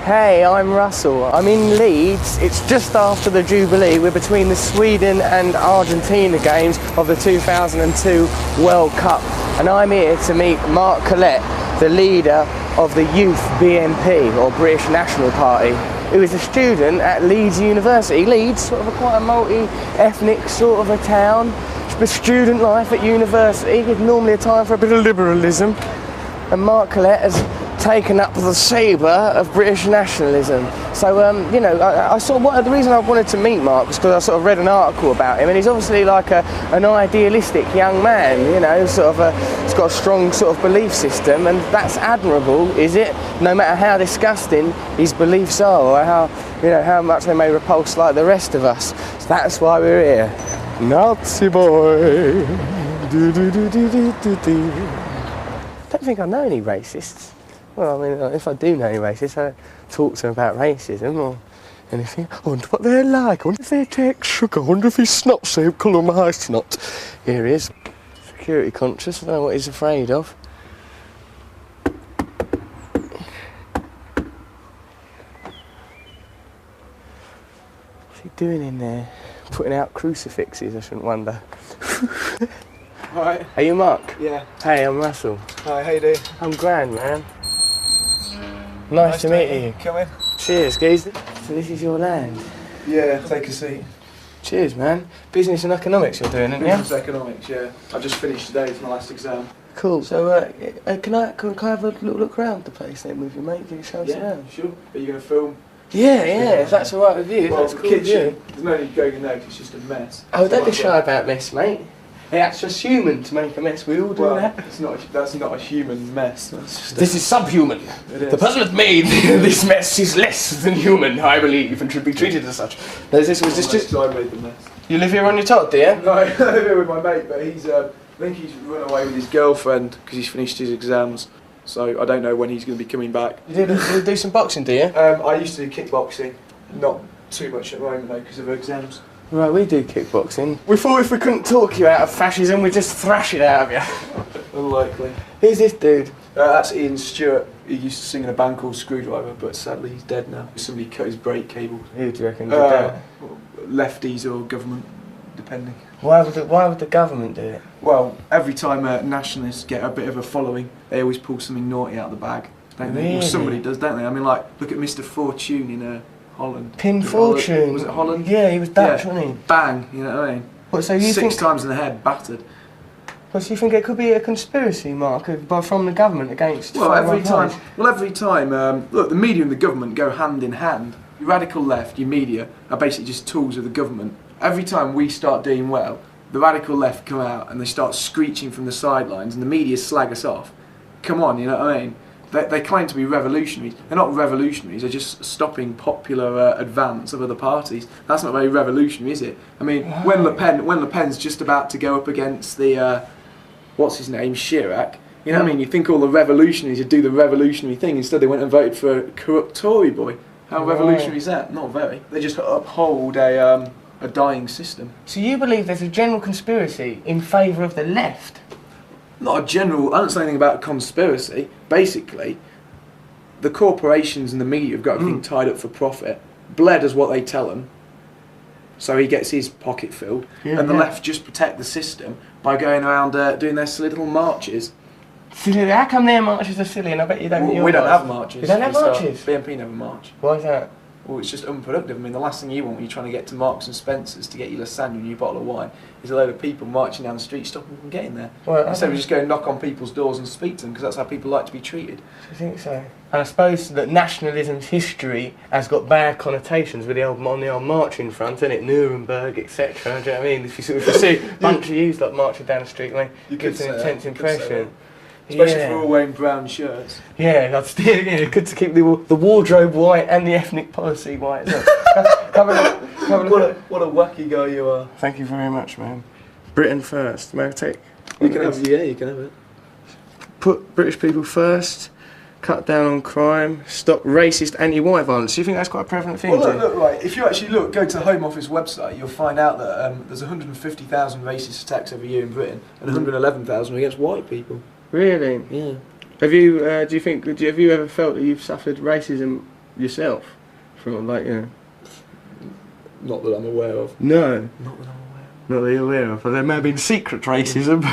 Hey, I'm Russell. I'm in Leeds. It's just after the Jubilee. We're between the Sweden and Argentina games of the 2002 World Cup. And I'm here to meet Mark Collett, the leader of the Youth BNP, or British National Party, who is a student at Leeds University. Leeds, sort of quite a multi-ethnic sort of a town. But student life at university is normally a time for a bit of liberalism. And Mark Collett has taken up the sabre of British nationalism. So, you know, I saw the reason I wanted to meet Mark was because I sort of read an article about him, and he's obviously like an idealistic young man, you know, he's got a strong sort of belief system, and that's admirable, is it? No matter how disgusting his beliefs are, or how much they may repulse like the rest of us. So that's why we're here. Naziboy. Don't think I know any racists. Well, I mean, if I do know any racists, I talk to them about racism or anything. I wonder what they're like. I wonder if they take sugar. I wonder if his snot's same colour my snot. Here he is. Security conscious. I don't know what he's afraid of. What's he doing in there? Putting out crucifixes, I shouldn't wonder. Hi. Are you Mark? Yeah. Hey, I'm Russell. Hi, how you doing? I'm grand, man. Nice to meet you. Come in. Cheers, geezer. So this is your land? Yeah, take a seat. Cheers, man. Business and economics you're doing, aren't you? Business economics, yeah. I just finished today, it's my last exam. Cool. So, can I have a little look around the place then with you, mate? Can you show us around? Sure. Are you going to film? Yeah, if that's all right with you. Well, that's the cool kitchen, there's no need going in there because it's just a mess. Oh, don't be shy about mess, mate. Yeah, it's just human to make a mess. We all do that. That's not a human mess. This is subhuman. It is. The person that made this mess is less than human, I believe, and should be treated as such. No, was this just... I made the mess. You live here on your tot, do you? No, I live here with my mate, but I think he's run away with his girlfriend because he's finished his exams. So I don't know when he's going to be coming back. You do some boxing, do you? I used to do kickboxing, not too much at the moment though because of exams. Right, we do kickboxing. We thought if we couldn't talk you out of fascism, we'd just thrash it out of you. Unlikely. Who's this dude? That's Ian Stewart. He used to sing in a band called Screwdriver, but sadly he's dead now. Somebody cut his brake cable. Who do you reckon did that? Lefties or government, depending. Why would the government do it? Well, every time nationalists get a bit of a following, they always pull something naughty out of the bag, don't they? Well, somebody does, don't they? I mean, like, look at Mr. Fortune in Holland. Pin Fortune? Was it Holland? Yeah, he was Dutch, wasn't he? Bang, you know what I mean? What, so you Six times in the head, battered. Well, so you think it could be a conspiracy, Mark, from the government against... Well, every time, look, the media and the government go hand in hand. Your radical left, your media, are basically just tools of the government. Every time we start doing well, the radical left come out and they start screeching from the sidelines and the media slag us off. Come on, you know what I mean? They claim to be revolutionaries. They're not revolutionaries, they're just stopping popular advance of other parties. That's not very revolutionary, is it? I mean, when Le Pen's just about to go up against the, what's his name, Chirac, you know what I mean? You think all the revolutionaries would do the revolutionary thing, instead they went and voted for a corrupt Tory boy. How revolutionary is that? Not very. They just uphold a dying system. So you believe there's a general conspiracy in favour of the left? Not a general, I don't say anything about a conspiracy. Basically, the corporations and the media have got everything tied up for profit. Blair does what they tell him, so he gets his pocket filled, and the left just protect the system by going around doing their silly little marches. Silly, how come their marches are silly and I bet you don't... We don't have marches. You don't have marches? BNP never march. Why is that? Well, it's just unproductive. I mean, the last thing you want when you're trying to get to Marks and Spencer's to get your lasagna and your bottle of wine is a load of people marching down the street stopping them from getting there. Well, instead we just go and knock on people's doors and speak to them because that's how people like to be treated. Do you think so? And I suppose that nationalism's history has got bad connotations with the old marching front, isn't it? Nuremberg, etc. Do you know what I mean? If you see a bunch of yous like marching down the street, I mean, it gives an intense impression. Especially if we're all wearing brown shirts. Yeah, that's good to keep the wardrobe white and the ethnic policy white as well. What a wacky guy you are. Thank you very much, man. Britain first. May I take? You can have it. Put British people first. Cut down on crime. Stop racist anti-white violence. Do you think that's quite a prevalent thing? Well, look, right. If you actually go to the Home Office website, you'll find out that there's 150,000 racist attacks every year in Britain, and 111,000 against white people. Really? Yeah. Have you? Have you ever felt that you've suffered racism yourself? From like, you know? Not that I'm aware of. No. Not that I'm aware of. Not that you're aware of. But there may have been secret racism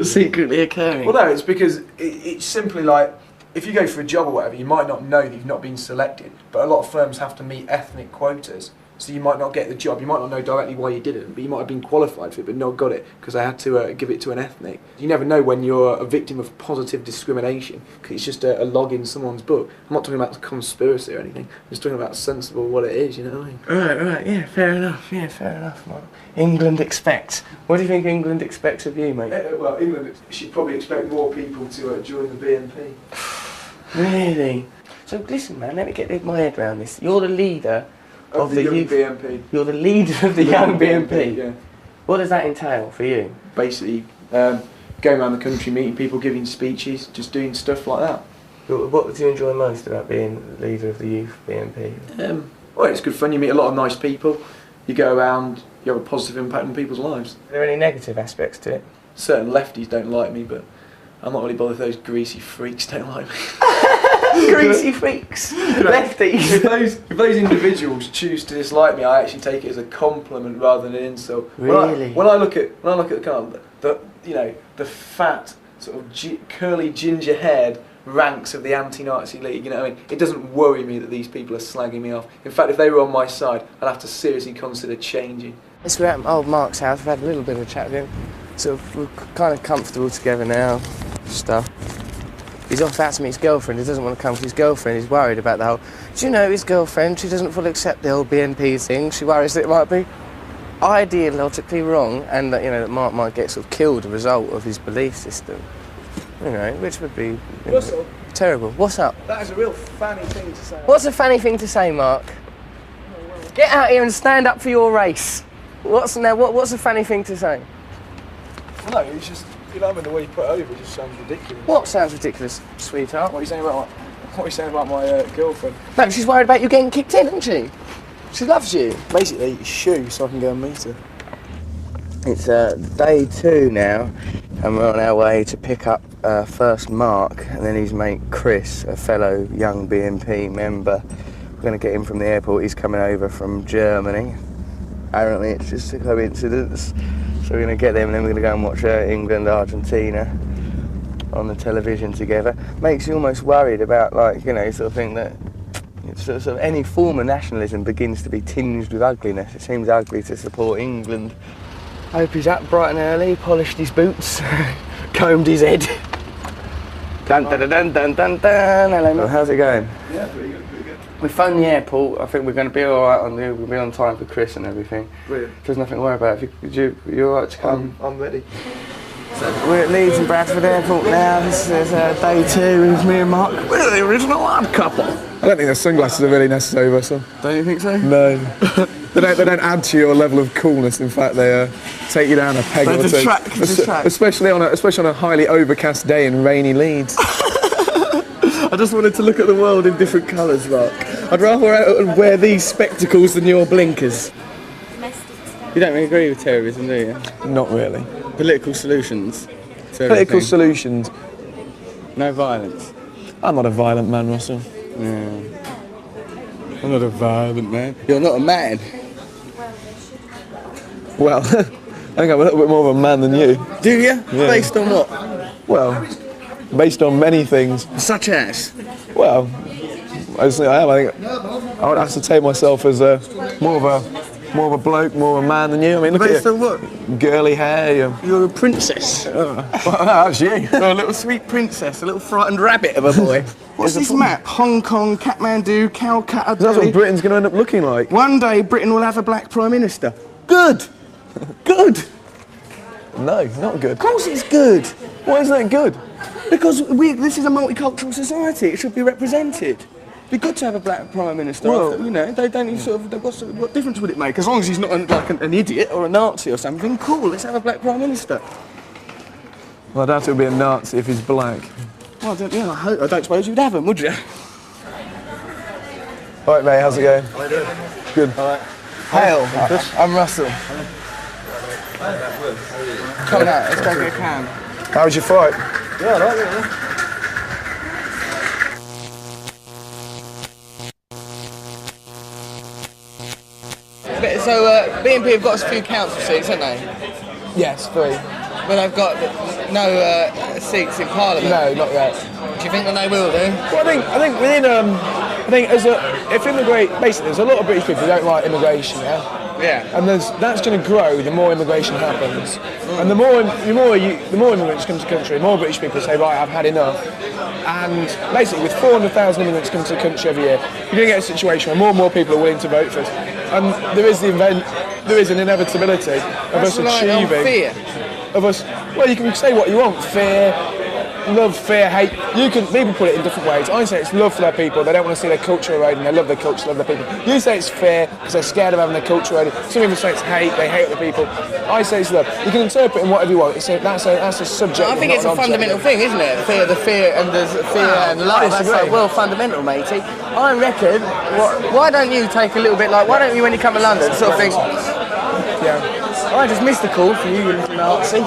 secretly occurring. Well, no, it's because it's simply like, if you go for a job or whatever, you might not know that you've not been selected, but a lot of firms have to meet ethnic quotas, so you might not get the job. You might not know directly why you didn't, but you might have been qualified for it, but not got it because they had to give it to an ethnic. You never know when you're a victim of positive discrimination, because it's just a log in someone's book. I'm not talking about conspiracy or anything. I'm just talking about sensible what it is, you know what I mean? Right, yeah, fair enough, Mark. England expects. What do you think England expects of you, mate? Well, England should probably expect more people to join the BNP. Really? So listen, man, let me get my head around this. You're the leader of the young youth BNP. You're the leader of the young BNP. Yeah. What does that entail for you? Basically, going around the country, meeting people, giving speeches, just doing stuff like that. What do you enjoy most about being leader of the youth BNP? Well, it's good fun. You meet a lot of nice people. You go around. You have a positive impact on people's lives. Are there any negative aspects to it? Certain lefties don't like me, but I'm not really bothered if those greasy freaks don't like me. Greasy freaks, lefties. If those individuals choose to dislike me, I actually take it as a compliment rather than an insult. Really? When I look at the kind of the fat sort of curly ginger-haired ranks of the anti-Nazi League, you know what I mean? It doesn't worry me that these people are slagging me off. In fact, if they were on my side, I'd have to seriously consider changing. Yes, we're at old Mark's house. We've had a little bit of a chat with him. So we're kind of comfortable together now. Stuff. He's off out to meet his girlfriend. He doesn't want to come because his girlfriend is worried about the whole... Do you know his girlfriend? She doesn't fully accept the whole BNP thing. She worries that it might be ideologically wrong and that, you know, that Mark might get sort of killed as a result of his belief system. You know, which would be terrible. What's up? That is a real funny thing to say. What's a funny thing to say, Mark? Get out here and stand up for your race. What's a funny thing to say? No, it's just, you know, the way you put it over just sounds ridiculous. What sounds ridiculous, sweetheart? What are you saying about my girlfriend? No, she's worried about you getting kicked in, isn't she? She loves you. Basically, shoo, so I can go and meet her. It's day 2 now, and we're on our way to pick up first Mark and then his mate Chris, a fellow young BNP member. We're going to get him from the airport. He's coming over from Germany. Apparently, it's just a coincidence. So we're going to get them, and then we're going to go and watch England-Argentina on the television together. Makes you almost worried about, like, you know, sort of thing that sort of any form of nationalism begins to be tinged with ugliness. It seems ugly to support England. Hope he's up bright and early, polished his boots, combed his head. Dun dun dun dun dun dun. Hello, Mark. How's it going? Yeah, pretty good. We phoned the airport. I think we're going to be all right we'll be on time for Chris and everything. Brilliant. There's nothing to worry about. You're all right to come? I'm ready. So we're at Leeds and Bradford Airport now. This is day 2 with me and Mark. We're the original odd couple. I don't think those sunglasses are really necessary, Russell. Don't you think so? No. They don't add to your level of coolness. In fact, they take you down a peg or two. Distract. Especially on a highly overcast day in rainy Leeds. I just wanted to look at the world in different colours, Mark. I'd rather wear these spectacles than your blinkers. You don't really agree with terrorism, do you? Not really. Political solutions. Political solutions. No violence. I'm not a violent man, Russell. Yeah. I'm not a violent man. You're not a man. Well, I think I'm a little bit more of a man than you. Do you? Yeah. Based on what? Well, based on many things. Such as? Well, I think I would ascertain myself as more of a bloke, more of a man than you. I mean, look Based at on what? you. Girly hair. You're a princess. Well, that's you. You're a little sweet princess, a little frightened rabbit of a boy. What's this map? Hong Kong, Kathmandu, Calcutta, That's Delhi. what Britain's going to end up looking like. One day Britain will have a black Prime Minister. Good! Good! No, not good. Of course it's good! Why isn't it good? Because this is a multicultural society, it should be represented. It'd be good to have a black Prime Minister. Well, you know, they don't sort of, what difference would it make? As long as he's not an idiot or a Nazi or something, cool, let's have a black Prime Minister. Well, I doubt it would be a Nazi if he's black. Well, I don't suppose you'd have him, would you? All right, mate, how's it going? How you doing? Good. Hail, I'm Russell. Come out, let's go get a can. How was your fight? Yeah, I like it, yeah. So BNP have got a few council seats, haven't they? Yes, 3. But they've got no seats in Parliament. No, not yet. Do you think that they will do? Well, I think within if immigrate, basically, there's a lot of British people who don't like immigration, yeah. Yeah. And that's going to grow the more immigration happens, and the more immigrants come to the country, the more British people say, right, I've had enough. And basically, with 400,000 immigrants coming to the country every year, you're going to get a situation where more and more people are willing to vote for us, and there is an inevitability of us achieving. Fear. Of us, well, you can say what you want, fear, love, fear, hate. People put it in different ways. I say it's love for their people. They don't want to see their culture eroded, and they love their culture, love their people. You say it's fear because they're scared of having their culture eroded. Some people say it's hate. They hate other people. I say it's love. You can interpret it in whatever you want. That's a subject. I think it's a fundamental thing, isn't it? Fear and love. That's like, well, fundamental, matey. I reckon. Why don't you take a little bit like? Why don't you, when you come to London, sort of think? Yeah. I just missed the call for you little Nazi.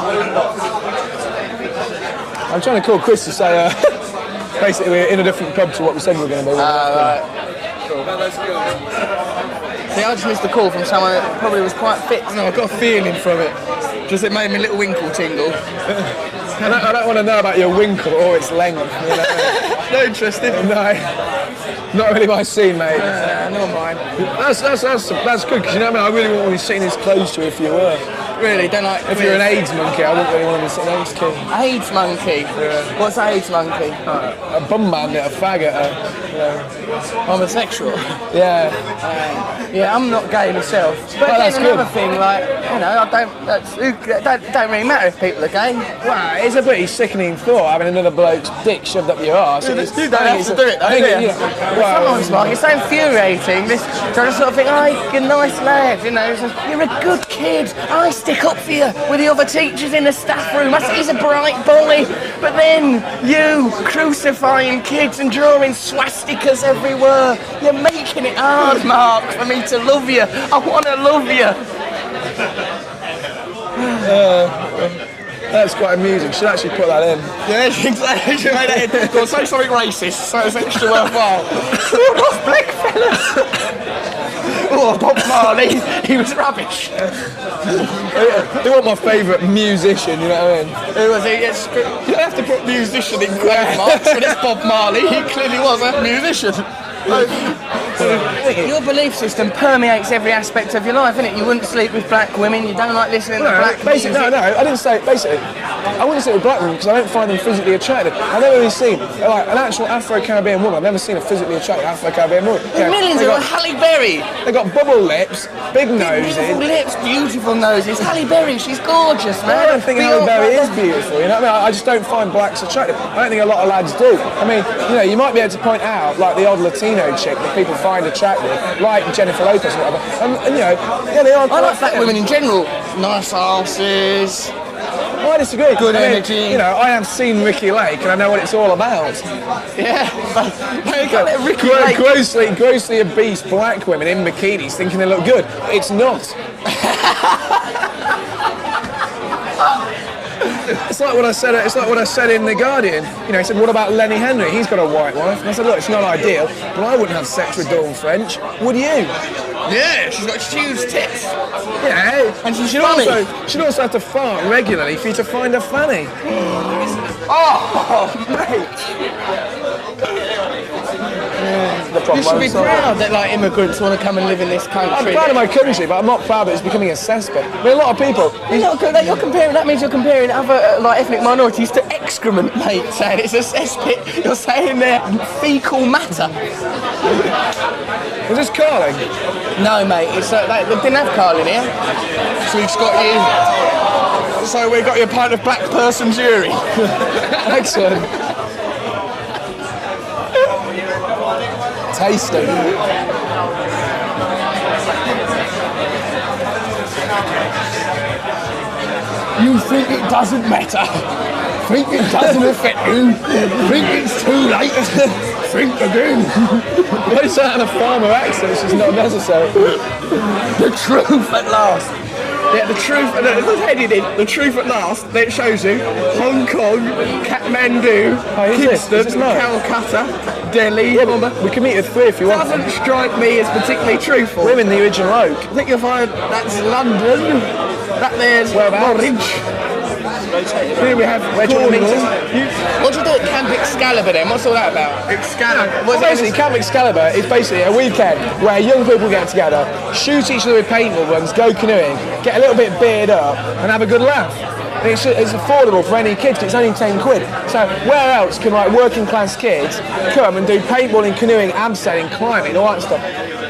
I'm trying to call Chris to say, basically we're in a different pub to what we said we were going to be. Right. Cool. See, I just missed the call from someone that probably was quite fit. No, I got a feeling from it. Just it made me a little winkle tingle. I don't want to know about your winkle or its length. You know? No interested. No, not really my scene, mate. Not mine. That's good, because you know what I mean. I really wouldn't want to be sitting this close to you if you were. Really, don't like. If you're an AIDS monkey, I wouldn't really want to be sitting next to you. AIDS monkey. Yeah. What's AIDS monkey? A bum man, a faggot. Homosexual. Yeah. Yeah, I'm not gay myself. But well, that's another good. thing, like, you know, it don't really matter if people are gay. Well, it's a pretty sickening thought, having another bloke's dick shoved up your arse. You don't have to do it, though, do you? Sometimes, Mark, it's so infuriating. This trying to sort of think, oh, you're a nice lad, you know. You're a good kid. I stick up for you with the other teachers in the staff room. I say he's a bright boy. But then you crucifying kids and drawing swastikas everywhere. You're making it hard, Mark, for me to love you. I want to love you. That's quite amusing. Should actually put that in. Yeah, exactly. Should make that in. Go on, say something racist, so it's extra worthwhile. Oh, black fellas. Oh, Bob Marley, he was rubbish. They want my favourite musician, you know what I mean? Who was he? You don't have to put musician in quote marks, but it's Bob Marley. He clearly was a musician. Your belief system permeates every aspect of your life, isn't it? You wouldn't sleep with black women, you don't like listening to black music. No, I didn't say, basically, I wouldn't sleep with black women because I don't find them physically attractive. I've never really seen, like, an actual Afro-Caribbean woman. I've never seen a physically attractive Afro-Caribbean woman. There's millions of them. Halle Berry. They've got bubble lips, big noses. Beautiful lips, beautiful noses. Halle Berry, she's gorgeous, man. I don't think Halle Berry is beautiful, you know what I mean? I just don't find blacks attractive. I don't think a lot of lads do. I mean, you know, you might be able to point out, like, the odd Latino chick that people find attractive, like Jennifer Lopez or whatever. And you know, yeah, they are. I like black women in general. Nice asses. I disagree. Good energy. You know, I have seen Ricky Lake and I know what it's all about. Yeah, but Ricky Lake. Grossly obese black women in bikinis thinking they look good. It's not. It's like what I said. It's like what I said in The Guardian. You know, he said, "What about Lenny Henry? He's got a white wife." And I said, "Look, it's not ideal, but I wouldn't have sex with Dawn French, would you?" Yeah, she's got huge tits. Yeah, and she's funny. She'd also have to fart regularly for you to find her funny. Oh, mate. You should be proud that like immigrants want to come and live in this country. I'm proud of my country, but I'm not proud that it's becoming a cesspit. I mean, a lot of people. You're comparing. That means you're comparing other like ethnic minorities to excrement, mate. Saying it's a cesspit. You're saying they're fecal matter. Is this Carling? No, mate. It's they didn't have Carling here, so we've got you. So we got you a pint of black person jury. Excellent. Tasty. You think it doesn't matter? Think it doesn't affect you? Think it's too late? Think again. Why is that in a farmer accent? It's just not necessary. The truth at last. Yeah, the truth. There's headed in. The truth at last. It shows you Hong Kong, Kathmandu, Kingston, Calcutta. Delhi. Yeah, but we can meet at 3 if you want. Doesn't strike me as particularly truthful. We're in the original Oak. I think you'll find that's London. That there's Norwich. Here we have Where do you want to meet Cornwall. him? What do you do at Camp Excalibur then? What's all that about? Excalibur. Well, basically, Camp Excalibur is basically a weekend where young people get together, shoot each other with paintball guns, go canoeing, get a little bit beard up, and have a good laugh. And it's affordable for any kids, 'cause it's only 10 quid. So where else can like working class kids come and do paintballing, canoeing, abseiling, climbing, all that stuff?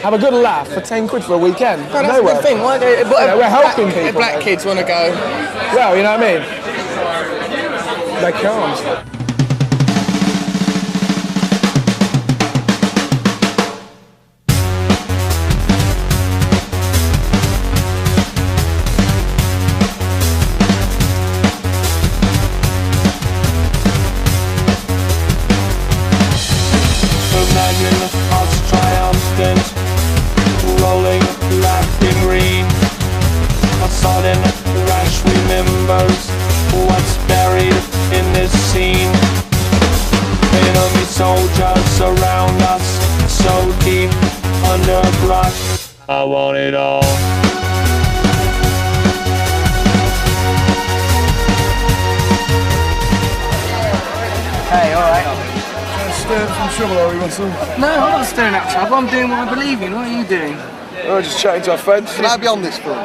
Have a good laugh for 10 quid for a weekend. Oh, that's Nowhere. a good thing. Why do We're helping people. Black kids want to go. Well, you know what I mean? They can't. Imagine us triumphant, rolling black and green. A sudden rash remembers what's buried in this scene. Enemy soldiers surround us, so deep underbrush. I want it all. Hey, alright. Stirring from trouble, are we, Russell? No, I'm not stirring up trouble. I'm doing what I believe in. What are you doing? We're just chatting to our friends. Can I be on this film?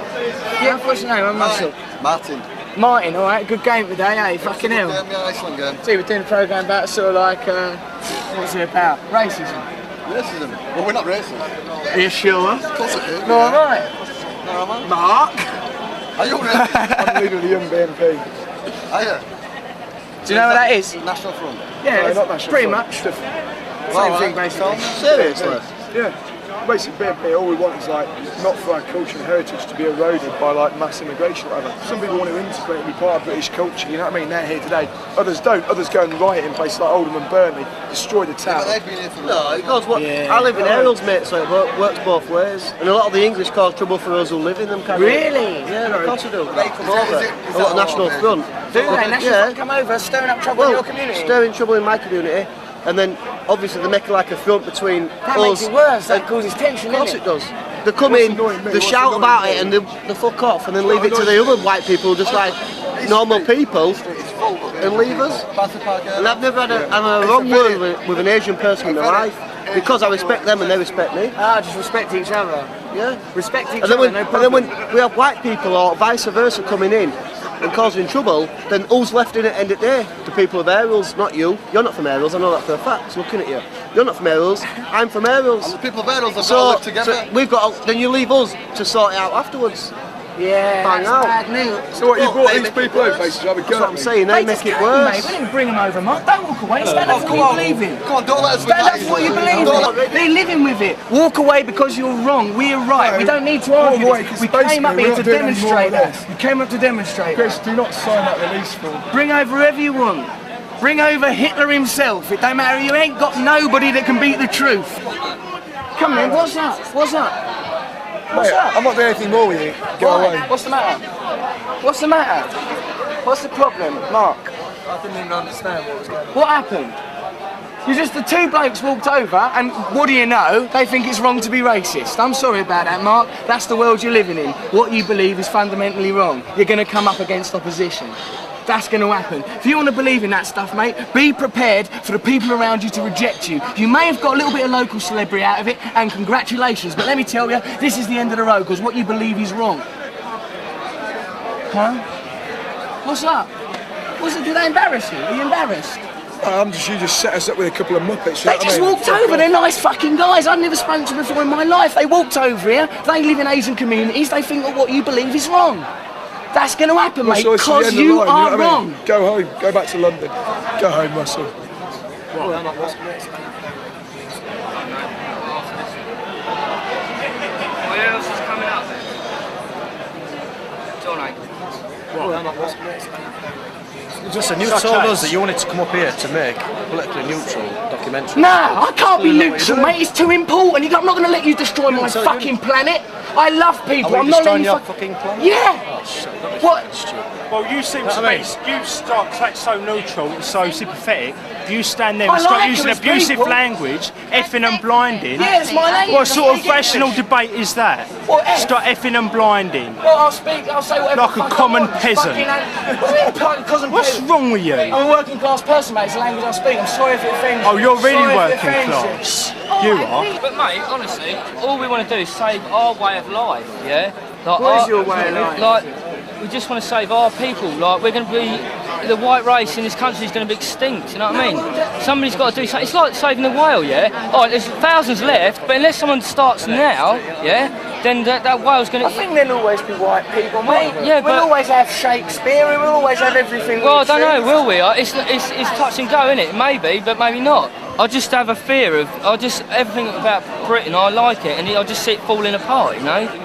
Yeah, what's your name? I'm Russell. Martin. Martin, alright. Good game today, eh? Fucking hell. Yeah, Iceland game. See, we're doing a programme about sort of like, what's it about? Racism. Racism? Well, we're not racist. Are you sure? Of course it is. No, alright. No, am I? Mark? Are you racist? I'm leader of the young BNP. Are you? Do you know what that is? National Front. Yeah, No, it's not National pretty Front. much. Different. Same thing, basically. Seriously? Yeah. Basically, BNP, all we want is like not for our culture and heritage to be eroded by like mass immigration or whatever. Some people want to integrate and be part of British culture, you know what I mean? They're here today. Others don't. Others go and riot in places like Oldham and Burnley, destroy the town. But they've been here for No, it goes what I live in Ariel's, mate, so it works both ways. And a lot of the English cause trouble for us who live in them. Really? Yeah, of course we do. They come Is over. it A lot of National Front. Do they? National Yeah. Front come over, stirring up trouble in your community? stirring trouble in my community. And then obviously they make like a front between That us. makes it worse. That causes tension, Of course doesn't it does. They come in, they shout about it and they fuck off and then leave it to the other white people just like normal people and leave us. And I've never had a wrong word with an Asian person in my life because I respect them and they respect me. Ah, just respect each other. Yeah. Respect each And then, other, no problem. when we have white people or vice versa coming in and causing trouble, then who's left in it end of the day? The people of Ariel's, not you. You're not from Ariel's, I know that for a fact, looking at you. You're not from Ariel's, I'm from Ariel's. The people of Ariel's have got to live together. So we've got, then you leave us to sort it out afterwards. Yeah, Bang that's out. bad news. So what, you Well, brought they these make it people over worse. basically to have a That's go what at I'm me? saying, they make it Mate, worse. we didn't bring them over, Mark. Don't walk away. Stand up for what you believe in. Come on, don't let us Stand up for what you believe in. They're living with it. Walk away because you're wrong. We're right. We don't need to argue away, this. 'cause We came up basically here we're to not doing any more demonstrate of that. this. We came up to demonstrate Chris, that. do not sign that release form. Bring over whoever you want. Bring over Hitler himself. It don't matter. You ain't got nobody that can beat the truth. Come on, what's up? What's up? What's Mate, up? I'm not doing anything more with you. Go Why? away. What's the matter? What's the matter? What's the problem, Mark? I didn't even understand what was going on. What happened? The two blokes walked over, and what do you know? They think it's wrong to be racist. I'm sorry about that, Mark. That's the world you're living in. What you believe is fundamentally wrong. You're going to come up against opposition. That's going to happen. If you want to believe in that stuff, mate, be prepared for the people around you to reject you. You may have got a little bit of local celebrity out of it, and congratulations, but let me tell you, this is the end of the road, because what you believe is wrong. Huh? What's up? Did they embarrass you? Are you embarrassed? You just set us up with a couple of muppets. You They know just what I mean? walked over, they're nice fucking guys. I've never spoken to them before in my life. They walked over here, they live in Asian communities, they think that what you believe is wrong. That's going to happen, mate, Russell, it's the because end of the you line, are know what I wrong. mean? Go home, go back to London. Go home, Russell. What else is coming out then? Tonight. Listen, you told us that you wanted to come up here to make a politically neutral documentary. No, I can't be neutral, mate. It's too important. I'm not going to let you destroy my fucking planet. I love people. I'm not letting you fucking planet? Yeah. What? Well, you seem to be, you start so neutral and so sympathetic. You stand there I and start like using them as abusive people. language, effing and blinding. Yeah, it's my language. What sort of rational debate is that? What, F? Start effing and blinding. Well, I'll say whatever. Like a common peasant. What's wrong with you? I'm a working class person, mate. It's the language I speak. I'm sorry if it offends you. Oh, you're really Sorry if it working offends you. class. You are. But mate, honestly, all we want to do is save our way of life, yeah? Like What is your way of life? Like, we just want to save our people. Like, we're going to be, the white race in this country is going to be extinct, you know what I mean? Somebody's got to do something. It's like saving the whale, yeah? Alright, there's thousands left, but unless someone starts now, yeah? Then that whale's going to... I think there'll always be white people, mate. Yeah, we'll always have Shakespeare, and we'll always have everything. Well, I don't know, will we? It's touch and go, isn't it? Maybe, but maybe not. I just have a fear of, everything about Britain, I like it, and I just see it falling apart, you know?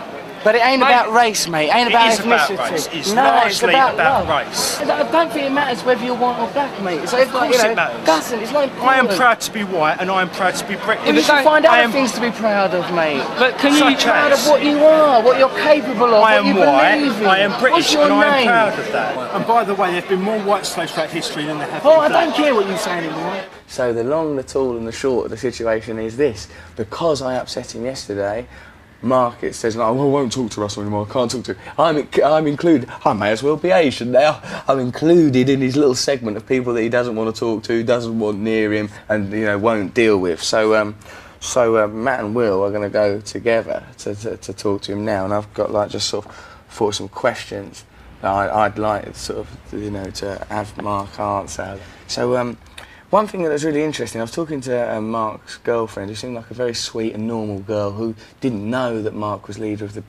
But it ain't about race, mate. It ain't about ethnicity. About race. It's no, largely it's about about love. race. I don't think it matters whether you're white or black, mate. It's of course it matters. Doesn't. It's not important. I am proud to be white and I am proud to be British. Well, you should find other things to be proud of, mate. But can you be proud of what you are, what you're capable of, I am what you white, believe in? I am British, What's your and I am name? proud of that. And by the way, there have been more white slaves throughout history than there have been Oh, I black. don't care what you say anymore. So the long, the tall and the short of the situation is this. Because I upset him yesterday, Mark, it says, no, I won't talk to Russell anymore, I can't talk to him. I'm included, I may as well be Asian now. I'm included in his little segment of people that he doesn't want to talk to, doesn't want near him, and, you know, won't deal with. So Matt and Will are going to go together to talk to him now, and I've got, like, just sort of thought some questions that I'd like sort of, you know, to have Mark answer. So, one thing that was really interesting, I was talking to Mark's girlfriend, who seemed like a very sweet and normal girl who didn't know that Mark was leader of the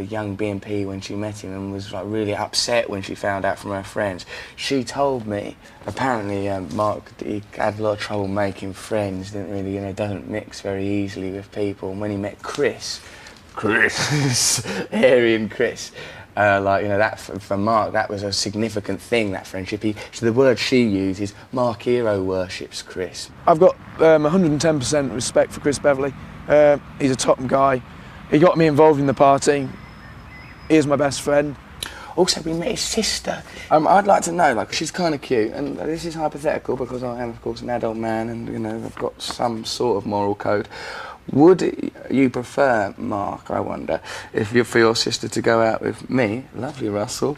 young BNP when she met him, and was like really upset when she found out from her friends. She told me, apparently Mark, he had a lot of trouble making friends, didn't really, you know, doesn't mix very easily with people. And when he met Chris, Harry and Chris, like, you know, that for Mark, that was a significant thing, that friendship. So the word she used is Mark hero worships Chris. I've got 110% respect for Chris Beverley. He's a top guy. He got me involved in the party. He is my best friend. Also, we met his sister. I'd like to know, like, she's kind of cute, and this is hypothetical because I am, of course, an adult man, and, you know, I've got some sort of moral code. Would you prefer, Mark, I wonder, for your sister to go out with me, lovely Russell,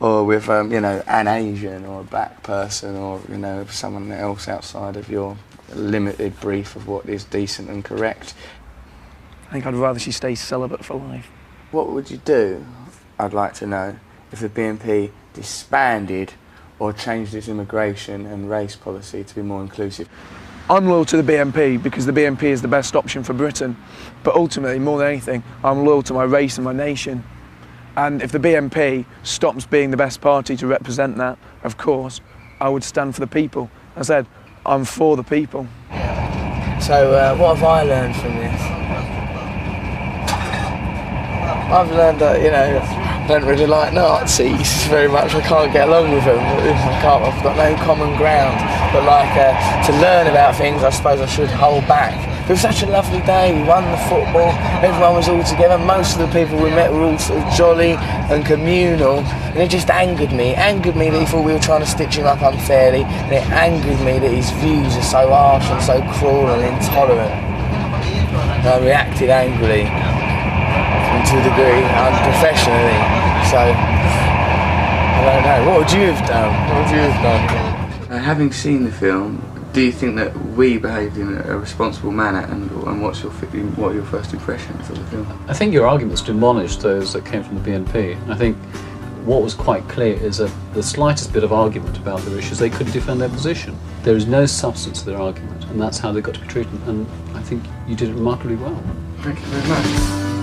or with, you know, an Asian or a black person, or, you know, someone else outside of your limited brief of what is decent and correct? I think I'd rather she stays celibate for life. What would you do, I'd like to know, if the BNP disbanded or changed its immigration and race policy to be more inclusive? I'm loyal to the BNP because the BNP is the best option for Britain. But ultimately, more than anything, I'm loyal to my race and my nation. And if the BNP stops being the best party to represent that, of course, I would stand for the people. I said, I'm for the people. So, what have I learned from this? I've learned that, you know, I don't really like Nazis very much. I can't get along with them. I've got no common ground. But, like, to learn about things, I suppose I should hold back. It was such a lovely day. We won the football. Everyone was all together. Most of the people we met were all sort of jolly and communal. And it just angered me. It angered me that he thought we were trying to stitch him up unfairly. And it angered me that his views are so harsh and so cruel and intolerant. And I reacted angrily. To a degree, unprofessionally. So, I don't know. What would you have done? What would you have done? Having seen the film, do you think that we behaved in a responsible manner, and what are your first impressions of the film? I think your arguments demolished those that came from the BNP. And I think what was quite clear is that the slightest bit of argument about their issues, they couldn't defend their position. There is no substance to their argument, and that's how they got to be treated. And I think you did it remarkably well. Thank you very much.